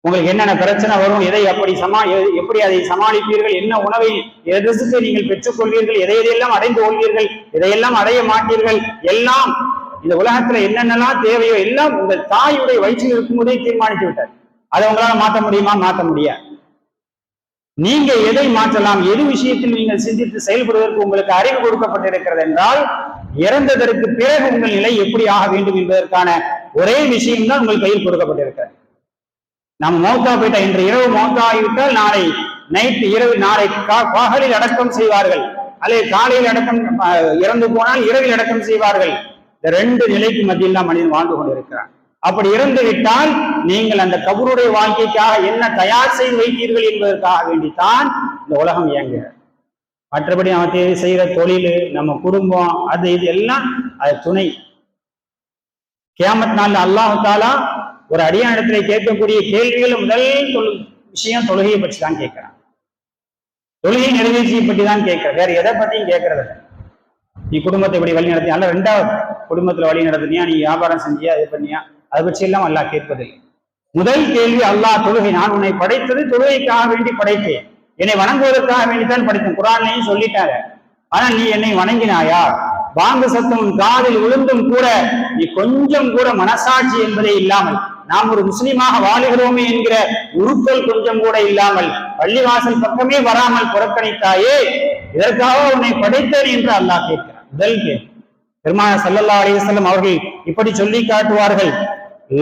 உங்களுக்கு என்னென்ன பிரச்சனை வரும், எதை எப்படி அதை சமாளிப்பீர்கள், என்ன உணவை எதற்கு நீங்கள் பெற்றுக்கொள்வீர்கள், எதையெல்லாம் அடைந்து கொள்வீர்கள், எதையெல்லாம் அடைய மாட்டீர்கள், எல்லாம் இந்த உலகத்துல என்னென்னலாம் தேவையோ எல்லாம் உங்கள் தாயுடைய வயிற்றில் இருக்கும் போதே தீர்மானித்து விட்டார். அதை உங்களால மாற்ற முடியுமா? மாற்ற முடியாது. நீங்க எதை மாற்றலாம், எது விஷயத்தில் நீங்கள் சிந்தித்து செயல்படுவதற்கு உங்களுக்கு அறிவு கொடுக்கப்பட்டிருக்கிறது என்றால், இறந்ததற்கு பிறகு உங்கள் நிலை எப்படி ஆக வேண்டும் என்பதற்கான ஒரே விஷயம்தான் உங்கள் கையில் கொடுக்கப்பட்டிருக்கிறது. நம்ம மௌத்தா போயிட்டா, இன்று இரவு மௌத்தா ஆகிவிட்டால் நாளை நைட்டு இரவு, நாளை பகலில் அடக்கம் செய்வார்கள், அல்லது காலையில் அடக்கம், இறந்து போனால் இரவில் அடக்கம் செய்வார்கள். இந்த 2 நிலைக்கு மத்தியில் தான் மனிதன் வாழ்ந்து கொண்டிருக்கிறான். அப்படி இறந்து விட்டால் நீங்கள் அந்த கபருடைய வாழ்க்கைக்காக என்ன தயார் செய்து வைத்தீர்கள் என்பதற்காக வேண்டித்தான் இந்த உலகம் இயங்குகிறது. மற்றபடி நம்ம தேவை செய்கிற தொழில், நம்ம குடும்பம், அது இது எல்லாம் அது துணை. கியாமத் நாள்ல அல்லாஹ் தஆலா ஒரு அடியானிடத்துல கேட்கக்கூடிய கேள்விகள் முதல் விஷயம் தொழுகையை பற்றி தான் கேட்கிறான். தொழுகை நிறைவேற்றியை பற்றி தான் கேட்கிற, வேற எதை பற்றியும் கேட்கறது. நீ குடும்பத்தை இப்படி வழி நடத்தியா? அல்ல 2வது குடும்பத்துல வழி நடத்தினியா, நீ வியாபாரம் செஞ்சியா, இது பண்ணியா, அதை பற்றி எல்லாம் அல்லாஹ் கேட்பதில்லை. முதல் கேள்வி அல்லாஹ் தொழுகை, நான் உன்னை படைத்தது தொழுகைக்காக வேண்டி படைத்தேன், என்னை வணங்குவதற்காக வேண்டித்தான் படைத்தேன். குர்ஆன்லயும் சொல்லிட்டாங்க. ஆனா நீ என்னை வணங்கினாயா? பாங்கு சத்தம் காதில் விழுந்தும் கூட நீ கொஞ்சம் கூட மனசாட்சி என்பதே இல்லாமல், நாம் ஒரு முஸ்லீமாக வாழுகிறோமே என்கிற உறுத்தல் கொஞ்சம் கூட இல்லாமல், பள்ளிவாசல் பக்கமே வராமல் புறக்கணித்தாயே, இதற்காக உன்னை படைத்தேன் என்று அல்லாஹ் கேட்கிறார். முதல் கேள்வி. பெருமானார் ஸல்லல்லாஹு அலைஹி வஸல்லம் அவர்கள் இப்படி சொல்லி காட்டுவார்கள்,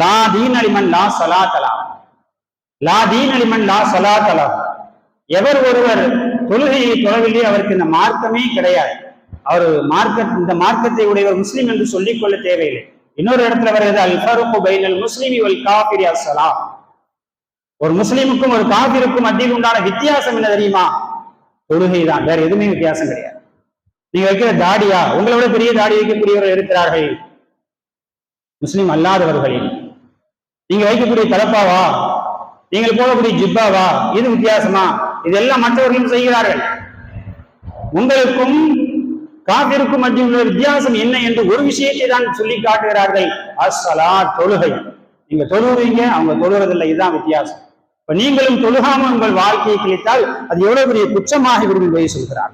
லா தீன லிமன் லா ஸலாத்த லஹு, லா தீன லிமன் லா ஸலாத்த லஹு. எவர் ஒருவர் தொழுகையை தொழவில்லை அவருக்கு இந்த மார்க்கமே கிடையாது. அவர் இந்த மார்க்கத்தை உடையவர் முஸ்லிம் என்று சொல்லிக் கொள்ள தேவையில்லை. இன்னொரு இடத்துல வருகிறது, அல் ஃபர்கு பைனல் முஸ்லிமி வல் காஃபிரி அஸ்ஸலாம். ஒரு முஸ்லிமுக்கும் ஒரு காஃபிருக்கும் மத்தியில் உண்டான வித்தியாசம் என்ன தெரியுமா? தொழுகை தான், வேற எதுவுமே வித்தியாசம் கிடையாது. நீங்க வைக்கிற தாடியா, உங்களை விட பெரிய தாடி வைக்கக்கூடியவர்கள் இருக்கிறார்கள் முஸ்லிம் அல்லாதவர்களில். நீங்க வைக்கக்கூடிய தலப்பாவா, நீங்கள் போகக்கூடிய ஜிப்பாவா, இது வித்தியாசமா? இதெல்லாம் மற்றவர்களும் செய்கிறார்கள். உங்களுக்கும் காஃபிருக்கும் மத்தியில் உள்ள வித்தியாசம் என்ன என்று ஒரு விஷயத்தை தான் சொல்லி காட்டுகிறார்கள், அஸ்ஸலாத், தொழுகை. நீங்க தொழுகிறீங்க, அவங்க தொழுகிறதில்லை, இதுதான் வித்தியாசம். இப்ப நீங்களும் தொழுகாமல் உங்கள் வாழ்க்கையை கழித்தால் அது எவ்வளவு பெரிய குற்றமாக விரும்பி போய் சொல்கிறார்.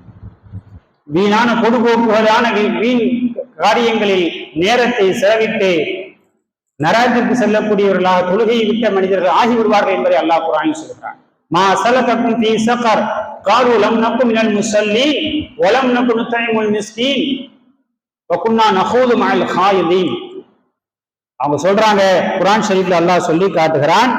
வீணான பொதுபோக்குகளான வீண் காரியங்களில் நேரத்தை செலவிட்டு நரகத்திற்கு செல்லக்கூடியவர்களாக தொழுகையை விட்ட மனிதர்கள் ஆகிவிடுவார்கள் என்பதை அல்லாஹ் குர்ஆனில் சொல்கிறார். மா ஸலகக்கும் ஃபீ ஸகர் காலு லம் நகு மினல் முஸல்லீன் வ லம் நகு நுத்இமுல் மிஸ்கீன் வ குன்னா நஹூது மஅல் காயிதீன். அவங்க சொல்றாங்க, குர்ஆன் ஷரீஃப்ல அல்லாஹ் சொல்லி காட்டுகிறான்,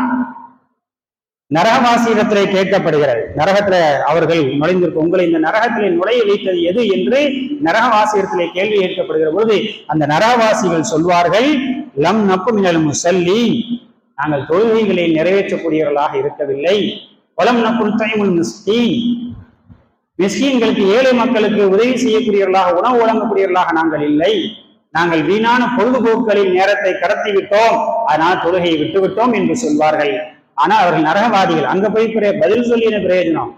நரகவாசியிடத்திலே கேட்கப்படுகிறது, நரகத்துல அவர்கள் நுழைந்திருக்கும், உங்களை இந்த நரகத்திலே நுழைய வைத்தது எது என்று நரகவாசியிடத்திலே கேள்வி கேட்கப்படுகிற பொழுது அந்த நரகவாசிகள் சொல்வார்கள், லம் நகு மினல் முஸல்லீன், நாங்கள் தொழுகைகளை நிறைவேற்றக்கூடியவர்களாக இருக்கவில்லை, வலம் நகு நுத்இமுல் மிஸ்கீன், மிஸ்கீன்களுக்கு ஏழை மக்களுக்கு உதவி செய்யக்கூடியவர்களாக உணவு வழங்கக்கூடியவர்களாக நாங்கள் இல்லை, நாங்கள் வீணான பொழுதுபோக்குகளில் நேரத்தை கடத்தி விட்டோம், அதனால் தொழுகையை விட்டுவிட்டோம் என்று சொல்வார்கள். ஆனால் அவர்கள் நரகவாதிகள். அங்க போய் பதில் சொல்லி என்ன பிரயோஜனம்?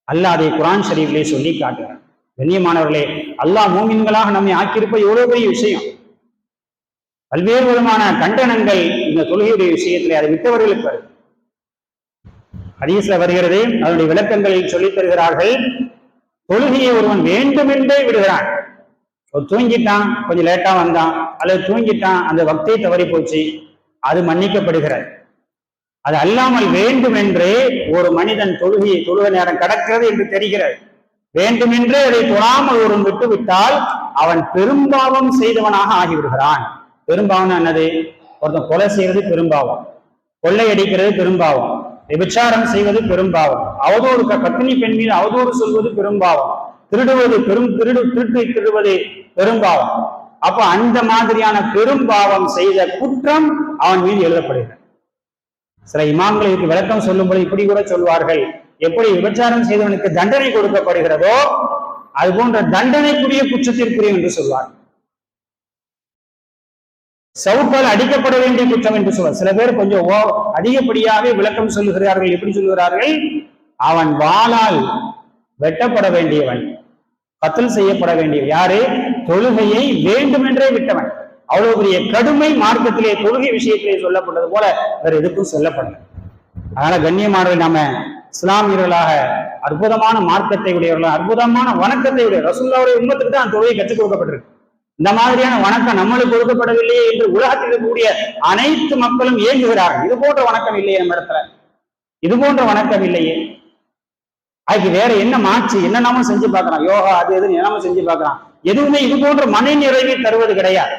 அல்லாஹ் அதை குர்ஆன் ஷரீஃபிலே சொல்லி காட்டுகிறார். கண்ணியமானவர்களே, அல்லாஹ் மூமின்களாக நம்மை ஆக்கியிருப்பது எவ்வளவு பெரிய விஷயம். பல்வேறு விதமான கண்டனங்கள் இந்த தொழுகையுடைய விஷயத்திலே அதை விட்டவர்களுக்கு வருது. ஹதீஸ்ல வருகிறது, அதனுடைய விளக்கங்களில் சொல்லித் தருகிறார்கள், தொழுகையை ஒருவன் வேண்டுமென்றே விடுகிறான். தூங்கிட்டான், கொஞ்சம் லேட்டா வந்தான், அல்லது தூங்கிட்டான், அந்த வக்தை தவறி போச்சு, அது மன்னிக்கப்படுகிறது. அது அல்லாமல் வேண்டுமென்றே ஒரு மனிதன் தொழுகை நேரம் கடக்கிறது என்று தெரிகிறது, வேண்டுமென்றே அதை தொழாமல் ஒருவன் விட்டுவிட்டால் அவன் பெரும்பாவம் செய்தவனாக ஆகிவிடுகிறான். பெரும்பாவம் என்னது? ஒருத்தன் கொலை செய்வது பெரும்பாவம், கொள்ளையடிக்கிறது பெரும்பாவம், விபச்சாரம் செய்வது பெரும்பாவம், அவதூறு பத்தினி பெண் மீது அவதூறு சொல்வது பெரும்பாவம், திருடுவது திருடுவது பெரும்பாவம். அப்ப அந்த மாதிரியான பெரும்பாவம் செய்த குற்றம் அவன் மீது எழுதப்படுகிறது. சில இமாம்களுக்கு விளக்கம் சொல்லும்போது இப்படி கூட சொல்வார்கள், எப்படி விபச்சாரம் செய்தவனுக்கு தண்டனை கொடுக்கப்படுகிறதோ அது போன்ற தண்டனைக்குரிய குற்றத்திற்குரிய என்று சொல்வார். சவுக்கால் அடிக்கப்பட வேண்டிய குற்றம் என்று சொல்வார். சில பேர் கொஞ்சம் அதிகப்படியாகவே விளக்கம் சொல்லுகிறார்கள். எப்படி சொல்லுகிறார்கள்? அவன் வாளால் வெட்டப்பட வேண்டியவன், கத்தல் செய்யப்பட வேண்டியவன். யாரு? தொழுகையை வேண்டுமென்றே விட்டவன். அவ்வளவு பெரிய கடுமை மார்க்கத்திலே தொழுகை விஷயத்திலே சொல்லப்பட்டது போல வேற எதுக்கும் சொல்லப்படல. அதனால கண்ணியமானவர்கள், நாம இஸ்லாமியர்களாக அற்புதமான மார்க்கத்தை உடையவர்களாக, அற்புதமான வணக்கத்தை உடைய ரசூலுல்லாஹ்வுடைய உம்மத்துக்கு தான் தொழுகை கற்றுக் கொடுக்கப்பட்டிருக்கு. இந்த மாதிரியான வணக்கம் நம்மளுக்கு கொடுக்கப்படவில்லையே என்று உலகத்தில் இருக்கக்கூடிய அனைத்து மக்களும் ஏங்குகிறார்கள். இது போன்ற வணக்கம் இல்லையே நம்ம இடத்துல, இது போன்ற வணக்கம் இல்லையே. அதுக்கு வேற என்ன மாற்று என்னென்னமோ செஞ்சு பார்க்கலாம், யோகா அது எதுன்னு என்னமோ செஞ்சு பார்க்கலாம். எதுவுமே இது போன்ற மன நிறைவை தருவது கிடையாது.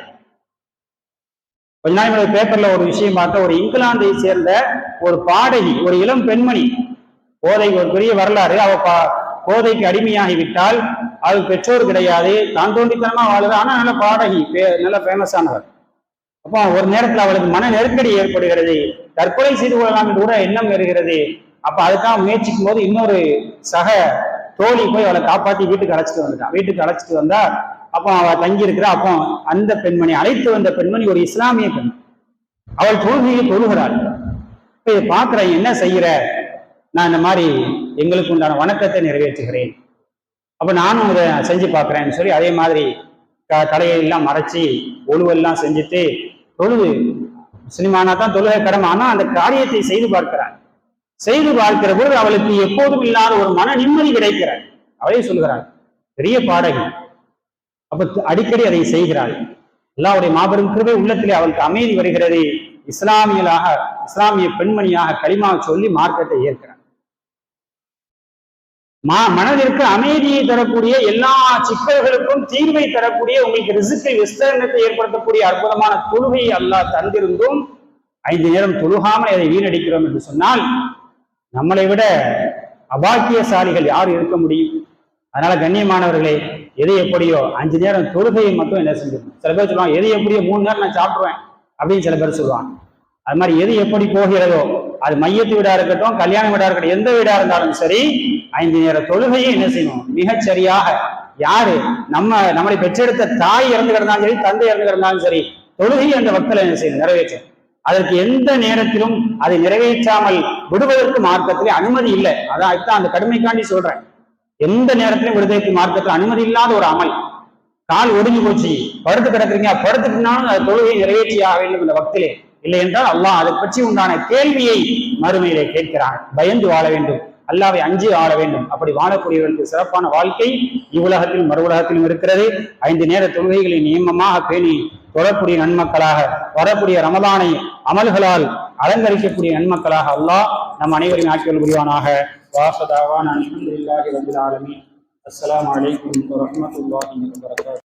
கொஞ்ச நாள் பேப்பர்ல ஒரு விஷயம் பார்த்தா, ஒரு இங்கிலாந்தை சேர்ந்த ஒரு பாடகி, ஒரு இளம் பெண்மணி, போதை, ஒரு பெரிய வரலாறு, அவ போதைக்கு அடிமையாகி விட்டால், அது பெற்றோர் கிடையாது, தான் தோண்டித்தனமா வாழுது, ஆனா நல்ல பாடகி, நல்ல ஃபேமஸ் ஆனவர். அப்போ ஒரு நேரத்துல அவளுக்கு மன நெருக்கடி ஏற்படுகிறது, தற்கொலை செய்து கொள்ளலாம் என்று கூட எண்ணம் வருகிறது. அப்ப அதுக்காக முயற்சிக்கும் போது இன்னொரு சக தோழி போய் அவளை காப்பாத்தி வீட்டுக்கு அழைச்சிட்டு வந்துட்டான். வீட்டுக்கு அழைச்சிட்டு வந்தா அப்போ அவள் தங்கி இருக்கிறா. அப்போ அந்த பெண்மணி, அழைத்து வந்த பெண்மணி ஒரு இஸ்லாமிய பெண், அவள் தொழுகையை தொழுகிறாள். இப்ப இதை பார்க்கிறேன், என்ன செய்யற? நான் இந்த மாதிரி எங்களுக்கு உண்டான வணக்கத்தை நிறைவேற்றுகிறேன், அப்ப நானும் இதை செஞ்சு பார்க்கிறேன்னு சொல்லி அதே மாதிரி தலையெல்லாம் மறைச்சி ஒழுவெல்லாம் செஞ்சுட்டு தொழுது முஸ்லிமானா தான் தொழுகை கடமை. ஆனா அந்த காரியத்தை செய்து பார்க்கிறார். செய்து பார்க்கிற பொழுது அவளுக்கு எப்போதும் இல்லாத ஒரு மன நிம்மதி கிடைக்கிறார். அவளே சொல்கிறாள், பெரிய பாடகி, அப்ப அடிக்கடி அதை செய்கிறாள். அல்லாஹ்வுடைய மாபெரும் கிருபை உள்ளத்திலே அவளுக்கு அமைதி வருகிறது. இஸ்லாமிய பெண்மணியாக களிமா சொல்லி மார்க்கத்தை ஏற்கிறார். மனதிற்கு அமைதியை தரக்கூடிய, எல்லா சிக்கல்களுக்கும் தீர்வை தரக்கூடிய, உங்களுக்கு ரிஸ்கை விஸ்தீர்ணத்தை ஏற்படுத்தக்கூடிய அற்புதமான தொழுகையை அல்லாஹ் தந்திருந்தும் 5 நேரம் தொழுகாமல் அதை வீணடிக்கிறோம் என்று சொன்னால் நம்மளை விட அபாக்கியசாலிகள் யார் இருக்க முடியும்? அதனால கண்ணியமானவர்களே, எது எப்படியோ 5 நேரம் தொழுகையை மட்டும் என்ன செஞ்சிருக்கணும். சில பேர் சொல்லுவாங்க, எது எப்படியோ 3 நேரம் நான் சாப்பிடுவேன் அப்படின்னு சில பேர் சொல்லுவாங்க. அது மாதிரி எது எப்படி போகிறதோ, அது மையத்து வீடா இருக்கட்டும், கல்யாண வீடா இருக்கட்டும், எந்த வீடா இருந்தாலும் சரி, 5 நேர தொழுகையை என்ன செய்யணும் மிகச்சரியாக. யாரு நம்மளை பெற்றெடுத்த தாய் இறந்து கிடந்தாலும் சரி, தந்தை இறந்து கிடந்தாலும் சரி, தொழுகையை அந்த வக்தில் என்ன செய்யணும், நிறைவேற்றும். அதற்கு எந்த நேரத்திலும் அதை நிறைவேற்றாமல் விடுவதற்கு மார்க்கத்திலே அனுமதி இல்லை. அதான் அந்த கடுமைக்காண்டி சொல்றேன். எந்த நேரத்திலும் விடுவதற்கு மார்க்கத்தில் அனுமதி இல்லாத ஒரு அமல். கால் ஒடுங்கி போச்சு, படுத்து கிடக்குறீங்க, படுத்துக்கிட்டாலும் அது தொழுகையை நிறைவேற்றியாக வேண்டும் இந்த வக்திலே. இல்லை என்றால் அல்லாஹ் அதை பற்றி உண்டான கேள்வியை மறுமையிலே கேட்கிறான். பயந்து வாழ வேண்டும், அல்லாஹ்வை அஞ்சி வாழ வேண்டும். அப்படி வாழக்கூடியவர்களுக்கு சிறப்பான வாழ்க்கை இவ்வுலகத்திலும் மறு உலகத்திலும் இருக்கிறது. 5 நேர தொழுகைகளை நியமமாக பேணி தொழக்கூடிய நன்மக்களாக, வரக்கூடிய ரமலானை அமல்களால் அலங்கரிக்கக்கூடிய நன்மக்களாக அல்லாஹ் நம் அனைவரையும் ஆக்கியல் புரிவானாக. வாசதாவான் அல்ஹம்துலில்லாஹி ரப்பில் ஆலமீன். அஸ்ஸலாமு அலைக்கும் வரஹ்மத்துல்லாஹி வபரகாத்துஹு.